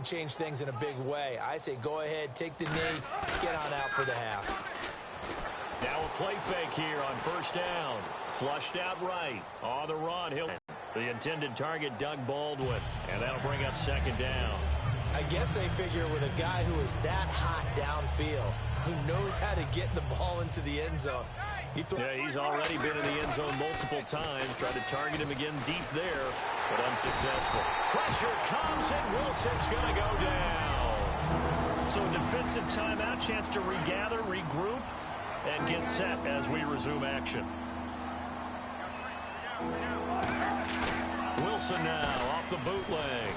Change things in a big way. I say go ahead, take the knee, get on out for the half. Now a play fake here on first down. Flushed out right. On the run, the intended target, Doug Baldwin. And that'll bring up second down. I guess they figure with a guy who is that hot downfield, who knows how to get the ball into the end zone. Yeah, he's already been in the end zone multiple times. Tried to target him again deep there, but unsuccessful. Pressure comes, and Wilson's going to go down. So a defensive timeout, chance to regather, regroup, and get set as we resume action. Wilson now off the bootleg.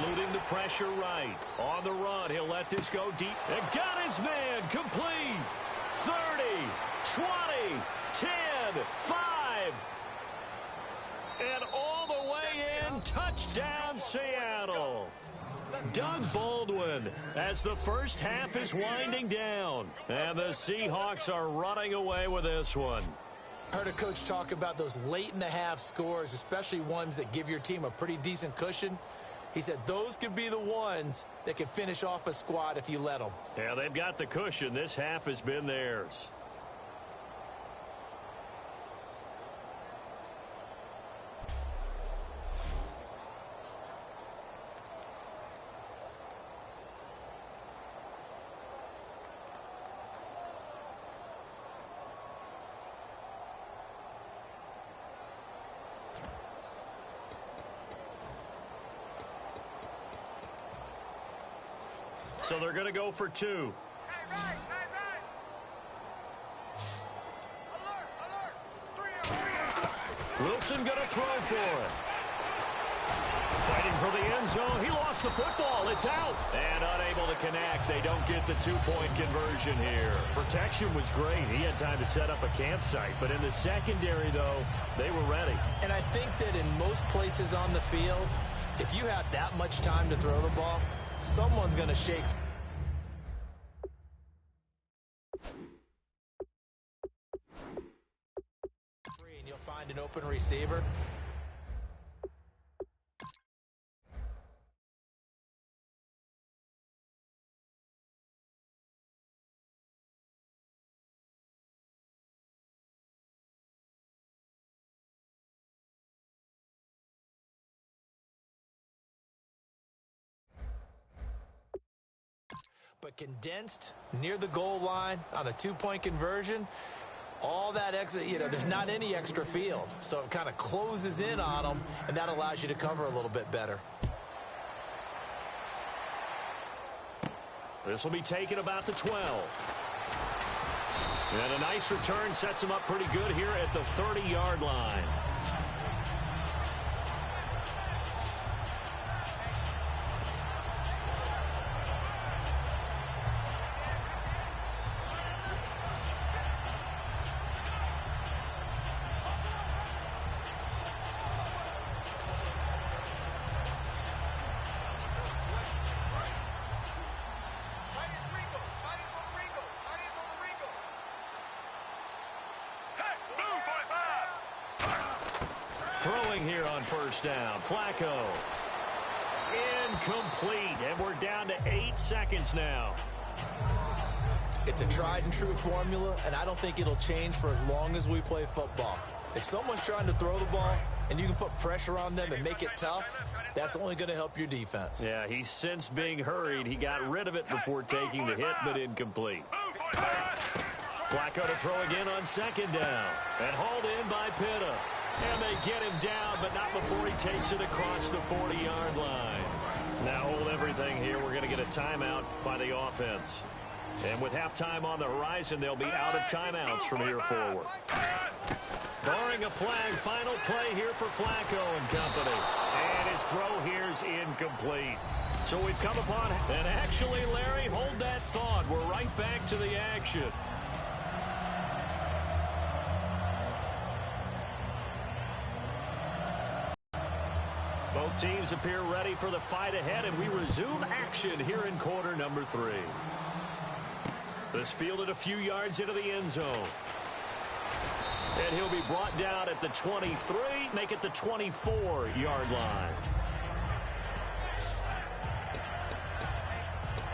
Eluding the pressure right. On the run, he'll let this go deep. And got his man complete. 30, 20, 10, 5. And all the way in, touchdown Seattle. Doug Baldwin as the first half is winding down. And the Seahawks are running away with this one. I heard a coach talk about those late in the half scores, especially ones that give your team a pretty decent cushion. He said those could be the ones that can finish off a squad if you let them. Yeah, they've got the cushion. This half has been theirs. So they're going to go for two. Wilson going to throw for it. Fighting for the end zone. He lost the football. It's out. And unable to connect. They don't get the two-point conversion here. Protection was great. He had time to set up a campsite. But in the secondary, though, they were ready. And I think that in most places on the field, if you have that much time to throw the ball, someone's going to shake. And you'll find an open receiver. But condensed near the goal line on a two-point conversion, all that extra, there's not any extra field. So it kind of closes in on them, and that allows you to cover a little bit better. This will be taken about the 12. And a nice return sets him up pretty good here at the 30-yard line. Throwing here on first down. Flacco. Incomplete. And we're down to 8 seconds now. It's a tried and true formula, and I don't think it'll change for as long as we play football. If someone's trying to throw the ball and you can put pressure on them and make it tough, that's only going to help your defense. Yeah, he's since being hurried. He got rid of it before taking the hit, but incomplete. Flacco to throw again on second down. And hauled in by Pitta. And they get him down, but not before he takes it across the 40-yard line. Now hold everything here. We're going to get a timeout by the offense. And with halftime on the horizon, they'll be out of timeouts from here forward. Barring a flag, final play here for Flacco and company. And his throw here's incomplete. So we've come upon, and actually, Larry, hold that thought. We're right back to the action. Both teams appear ready for the fight ahead, and we resume action here in quarter number 3. This fielded a few yards into the end zone. And he'll be brought down at the 23, make it the 24-yard line.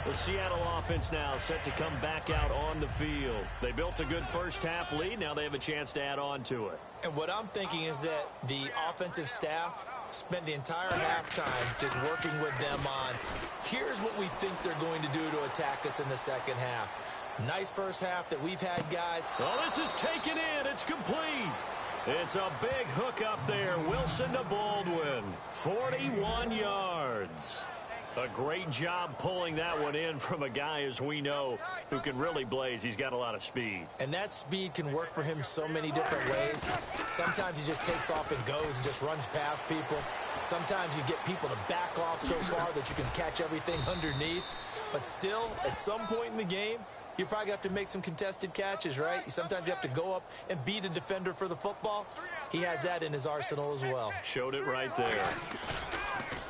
The Seattle offense now set to come back out on the field. They built a good first-half lead. Now they have a chance to add on to it. And what I'm thinking is that the offensive staff spent the entire halftime just working with them on, here's what we think they're going to do to attack us in the second half. Nice first half that we've had, guys. Well, this is taken in. It's complete. It's a big hook up there. Wilson to Baldwin. 41 yards. A great job pulling that one in from a guy, as we know, who can really blaze. He's got a lot of speed. And that speed can work for him so many different ways. Sometimes he just takes off and goes and just runs past people. Sometimes you get people to back off so far that you can catch everything underneath. But still, at some point in the game, you probably have to make some contested catches, right? Sometimes you have to go up and beat a defender for the football. He has that in his arsenal as well. Showed it right there.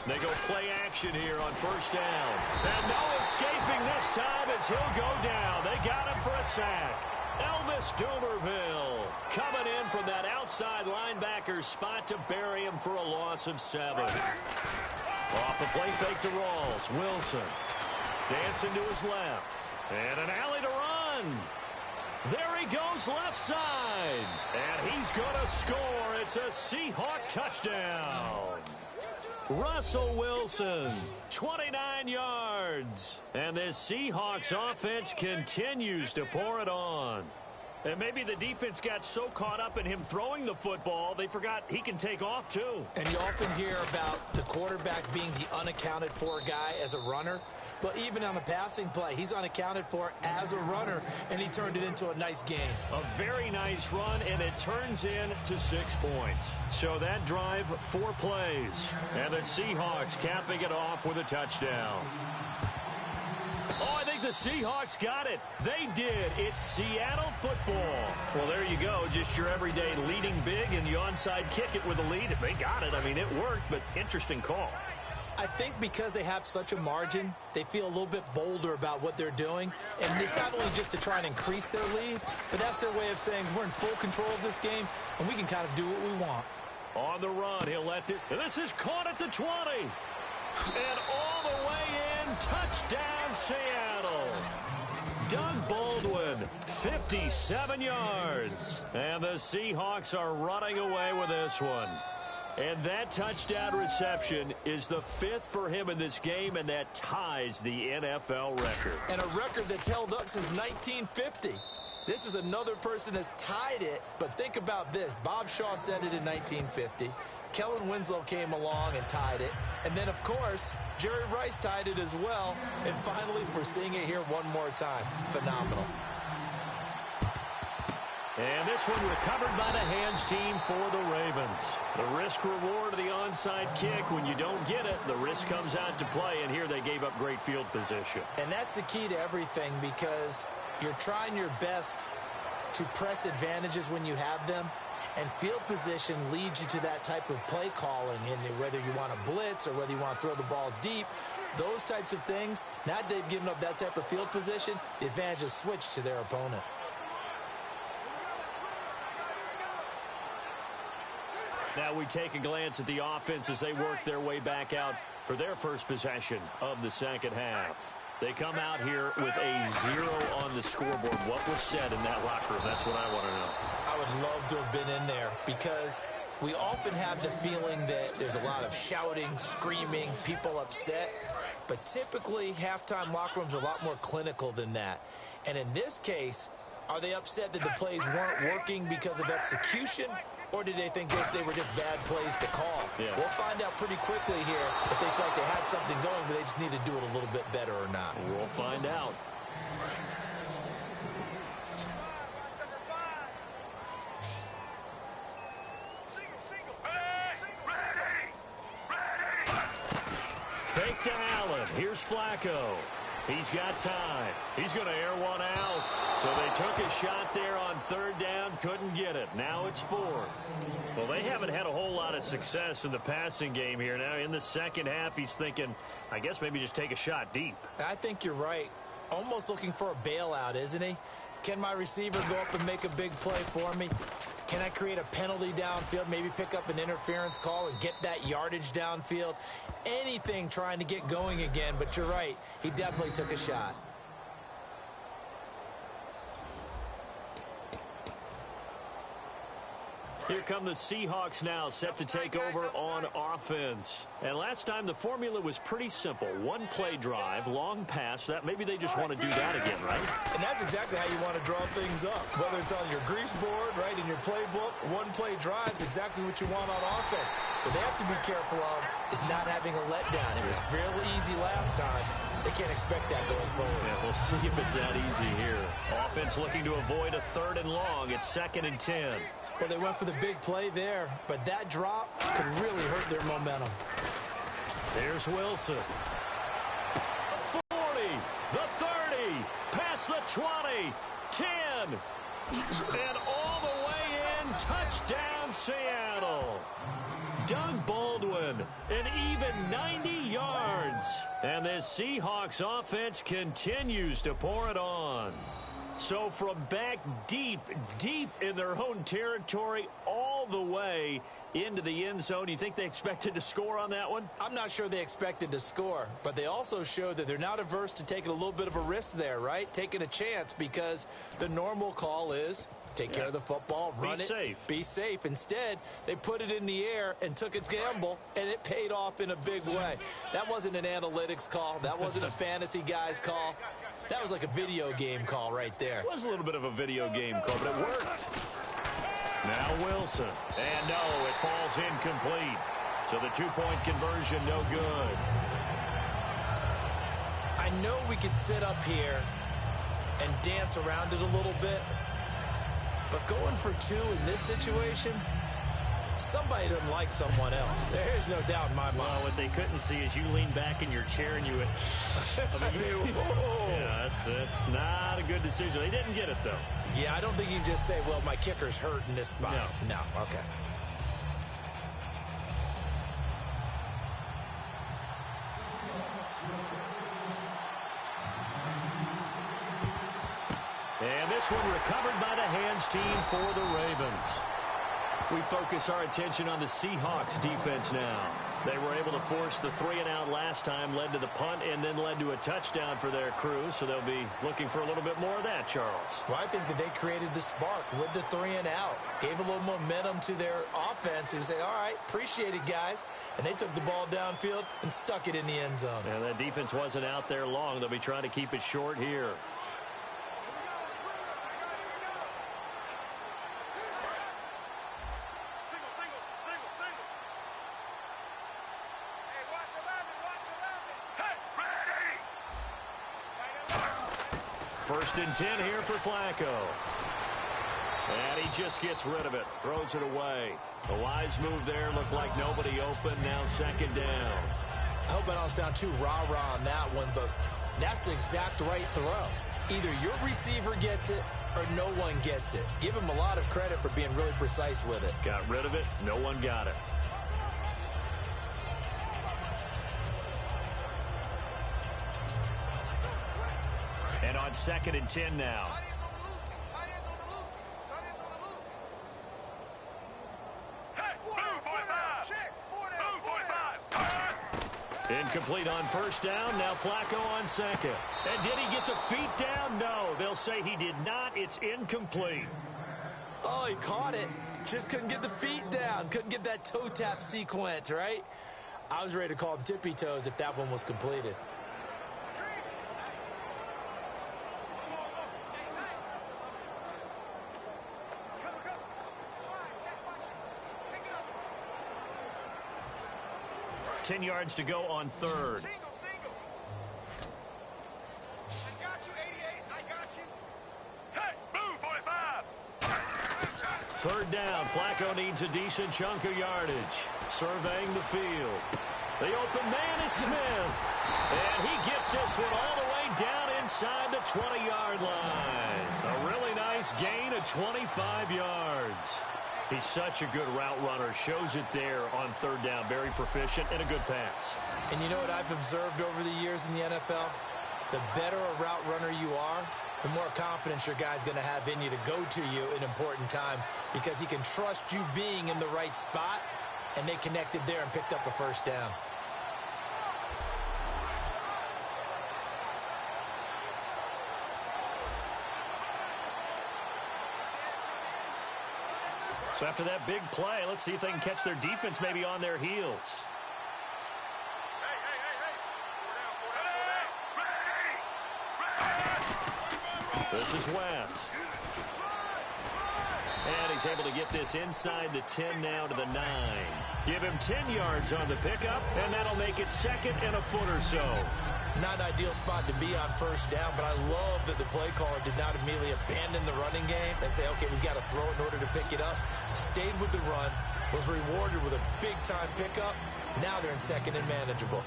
They go play action here on first down. And no escaping this time as he'll go down. They got him for a sack. Elvis Dumerville coming in from that outside linebacker spot to bury him for a loss of 7. Off the play fake to Rawls. Wilson dancing to his left. And an alley to run. There he goes left side. And he's going to score. It's a Seahawk touchdown. Russell Wilson, 29 yards. And this Seahawks offense continues to pour it on. And maybe the defense got so caught up in him throwing the football, they forgot he can take off too. And you often hear about the quarterback being the unaccounted for guy as a runner. But even on a passing play, he's unaccounted for as a runner, and he turned it into a nice game. A very nice run, and it turns into 6 points. So that drive, 4 plays. And the Seahawks capping it off with a touchdown. Oh, I think the Seahawks got it. They did. It's Seattle football. Well, there you go. Just your everyday leading big, and you onside kick it with a lead. They got it. I mean, it worked, but interesting call. I think because they have such a margin, they feel a little bit bolder about what they're doing. And it's not only just to try and increase their lead, but that's their way of saying we're in full control of this game, and we can kind of do what we want. On the run, he'll let this. And this is caught at the 20. And all the way in, touchdown Seattle. Doug Baldwin, 57 yards. And the Seahawks are running away with this one. And that touchdown reception is the 5th for him in this game, and that ties the NFL record. And a record that's held up since 1950. This is another person that's tied it, but think about this. Bob Shaw said it in 1950. Kellen Winslow came along and tied it. And then, of course, Jerry Rice tied it as well. And finally, we're seeing it here one more time. Phenomenal. And this one recovered by the hands team for the Ravens. The risk-reward of the onside kick. When you don't get it, the risk comes out to play, and here they gave up great field position. And that's the key to everything, because you're trying your best to press advantages when you have them, and field position leads you to that type of play calling, and whether you want to blitz or whether you want to throw the ball deep, those types of things. Now they've given up that type of field position, the advantage is switched to their opponent. Now we take a glance at the offense as they work their way back out for their first possession of the second half. They come out here with a 0 on the scoreboard. What was said in that locker room? That's what I want to know. I would love to have been in there, because we often have the feeling that there's a lot of shouting, screaming, people upset. But typically, halftime locker rooms are a lot more clinical than that. And in this case, are they upset that the plays weren't working because of execution? Or did they think they were just bad plays to call? Yeah. We'll find out pretty quickly here if they feel like they had something going, but they just need to do it a little bit better or not. We'll find out. Fake to Allen. Here's Flacco. He's got time. He's going to air one out. So they took a shot there on third down, couldn't get it. Now it's 4. Well, they haven't had a whole lot of success in the passing game here. Now in the second half, he's thinking, I guess maybe just take a shot deep. I think you're right. Almost looking for a bailout, isn't he? Can my receiver go up and make a big play for me? Can I create a penalty downfield, maybe pick up an interference call and get that yardage downfield? Anything trying to get going again, but you're right. He definitely took a shot. Here come the Seahawks now, set to take over on offense. And last time the formula was pretty simple. One play drive, long pass. That maybe they just want to do that again, right? And that's exactly how you want to draw things up. Whether it's on your grease board, right, in your playbook, one play drive is exactly what you want on offense. What they have to be careful of is not having a letdown. It was fairly easy last time. They can't expect that going forward. Yeah, we'll see if it's that easy here. Offense looking to avoid a 3rd and long. It's 2nd and 10. Well, they went for the big play there, but that drop could really hurt their momentum. There's Wilson. 40, the 30, past the 20, 10, and all the way in, touchdown Seattle. Doug Baldwin, an even 90 yards. And this Seahawks offense continues to pour it on. So from back deep in their own territory all the way into the end zone, you think they expected to score on that one? I'm not sure they expected to score, but they also showed that they're not averse to taking a little bit of a risk there, right? Taking a chance, because the normal call is take care of the football, run it, be safe. Instead, they put it in the air and took a gamble, and it paid off in a big way. That wasn't an analytics call. That wasn't a fantasy guy's call. That was like a video game call right there. It was a little bit of a video game call, but it worked. Now Wilson. And no, it falls incomplete. So the 2-point conversion, no good. I know we could sit up here and dance around it a little bit, but going for 2 in this situation, somebody doesn't like someone else. There's no doubt in my mind. Well, what they couldn't see is you lean back in your chair and you went, yeah, that's not a good decision. They didn't get it, though. Yeah, I don't think you can just say, well, my kicker's hurt in this spot. No, okay. And this one recovered by the hands team for the Ravens. We focus our attention on the Seahawks defense now. They were able to force the 3-and-out last time, led to the punt, and then led to a touchdown for their crew. So they'll be looking for a little bit more of that, Charles. Well, I think that they created the spark with the 3-and-out. Gave a little momentum to their offense and said, all right, appreciate it, guys. And they took the ball downfield and stuck it in the end zone. And that defense wasn't out there long. They'll be trying to keep it short here. First and 10 here for Flacco. And he just gets rid of it. Throws it away. A wise move there. Looked like nobody open. Now 2nd down. I hope I don't sound too rah-rah on that one, but that's the exact right throw. Either your receiver gets it or no one gets it. Give him a lot of credit for being really precise with it. Got rid of it. No one got it. And on 2nd and 10 now. Incomplete on 1st down. Now Flacco on 2nd. And did he get the feet down? No. They'll say he did not. It's incomplete. Oh, he caught it. Just couldn't get the feet down. Couldn't get that toe tap sequence, right? I was ready to call him tippy toes if that one was completed. Ten yards to go on 3rd. Single. I got you, 88. I got you. Hey, move, 45. 3rd down. Flacco needs a decent chunk of yardage. Surveying the field. The open man is Smith. And he gets this one all the way down inside the 20-yard line. A really nice gain of 25 yards. He's such a good route runner. Shows it there on 3rd down. Very proficient and a good pass. And you know what I've observed over the years in the NFL? The better a route runner you are, the more confidence your guy's going to have in you to go to you in important times, because he can trust you being in the right spot, and they connected there and picked up a first down. So after that big play, let's see if they can catch their defense maybe on their heels. This is West. And he's able to get this inside the 10 now to the 9. Give him 10 yards on the pickup, and that'll make it 2nd and a foot or so. Not an ideal spot to be on first down, but I love that the play caller did not immediately abandon the running game and say, okay, we've got to throw it in order to pick it up. Stayed with the run, was rewarded with a big-time pickup. Now they're in 2nd and manageable.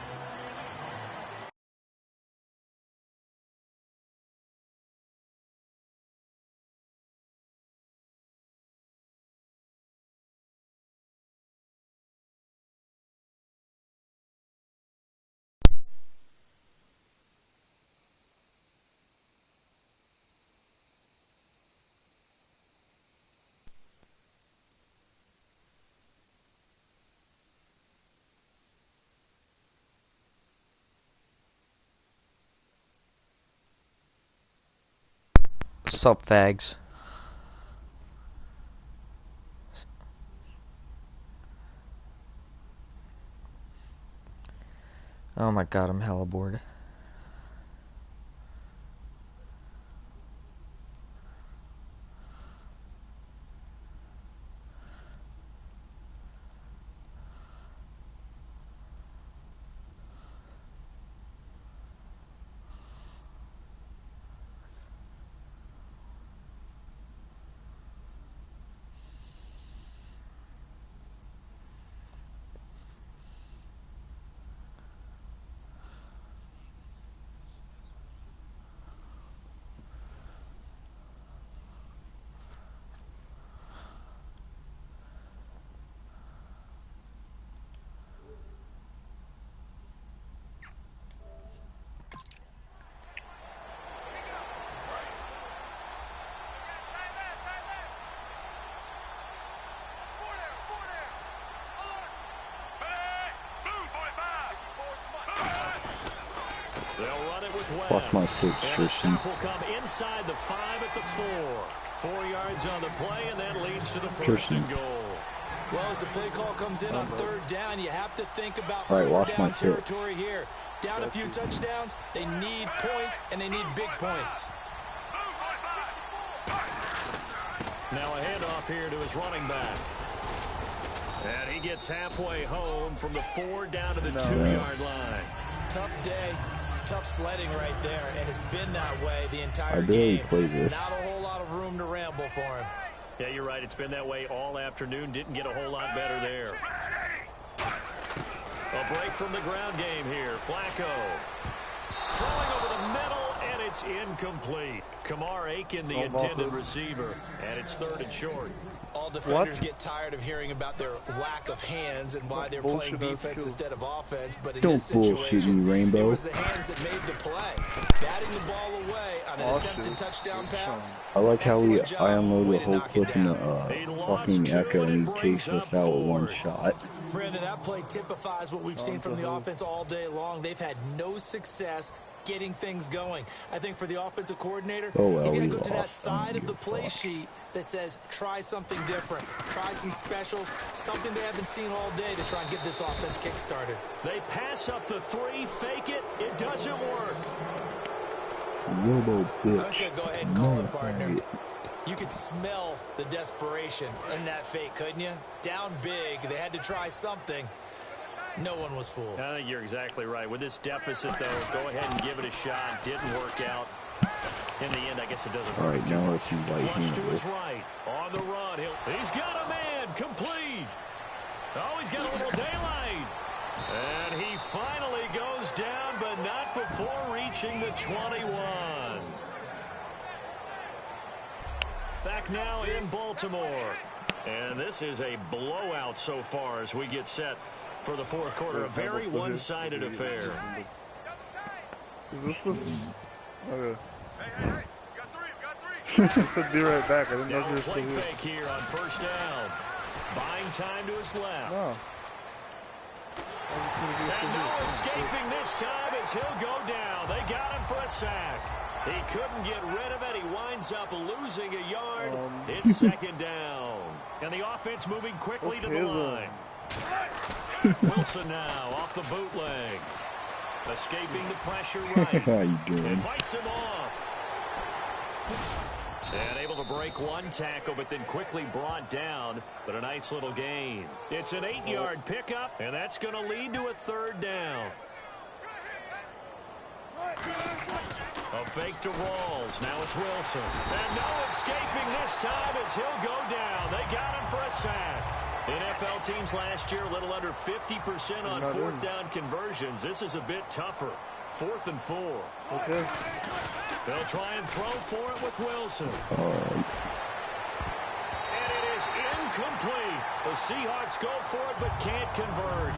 Sup, fags? Oh my god, I'm hella bored. They'll run it with West. Watch my 6, Tristan. Will come inside the 5 at the 4. 4 yards on the play, and that leads to the 1st Tristan. and goal. Well, as the play call comes in on 3rd down, you have to think about All right, watch down my 6. territory here. Down a few touchdowns, they need points, and they need big points. Now a handoff here to his running back. And he gets halfway home from the 4 down to the 2-yard line. Tough day, tough sledding right there, and it's been that way the entire I barely game. play this. Not a whole lot of room to ramble for him. Yeah, you're right. It's been that way all afternoon. Didn't get a whole lot better there. A break from the ground game here. Flacco throwing over the middle, and it's incomplete. Kamar Aiken, the intended receiver, and it's 3rd and short. All defenders get tired of hearing about their lack of hands and why they're playing defense instead of offense. But in this situation, Rainbow. it was the hands that made the play. Batting the ball away on an attempted touchdown pass. I like how I unloaded the whole knock it clip in the down. fucking Echo and he chased us out with one shot. Brandon, that play typifies what we've seen from the offense all day long. They've had no success getting things going. I think for the offensive coordinator, he's going to go to that side of the play sheet that says try something different, try some specials, something they haven't seen all day to try and get this offense kick-started. They pass up the 3, fake it, it doesn't work. Robo bitch. I was going to go ahead and call it, partner. You could smell the desperation in that fake, couldn't you? Down big, they had to try something. No one was fooled. I think you're exactly right. With this deficit, though, go ahead and give it a shot. Didn't work out. In the end, I guess it doesn't work. All right, now let's see Flush to his right. On the run. He's got a man. Complete. Oh, he's got a little daylight. And he finally goes down, but not before reaching the 21. Back now in Baltimore. And this is a blowout so far as we get set for the 4th quarter. A very one-sided affair. Is this? Okay. Hey, got I said be right back. I didn't know if Now you were a still play here. fake here on first down. Buying time to his left. No. And no escaping this time as he'll go down. They got him for a sack. He couldn't get rid of it. He winds up losing a yard. It's second down. And the offense moving quickly to the line. Wilson now off the bootleg. Escaping the pressure right. How you doing? And fights him off. And able to break one tackle, but then quickly brought down. But a nice little gain. It's an 8-yard pickup, and that's going to lead to a third down. A fake to Rawls. Now it's Wilson. And no escaping this time as he'll go down. They got him for a sack. NFL teams last year a little under 50% on fourth down conversions. This is a bit tougher. 4th and 4. Okay. They'll try and throw for it with Wilson. And it is incomplete. The Seahawks go for it but can't convert.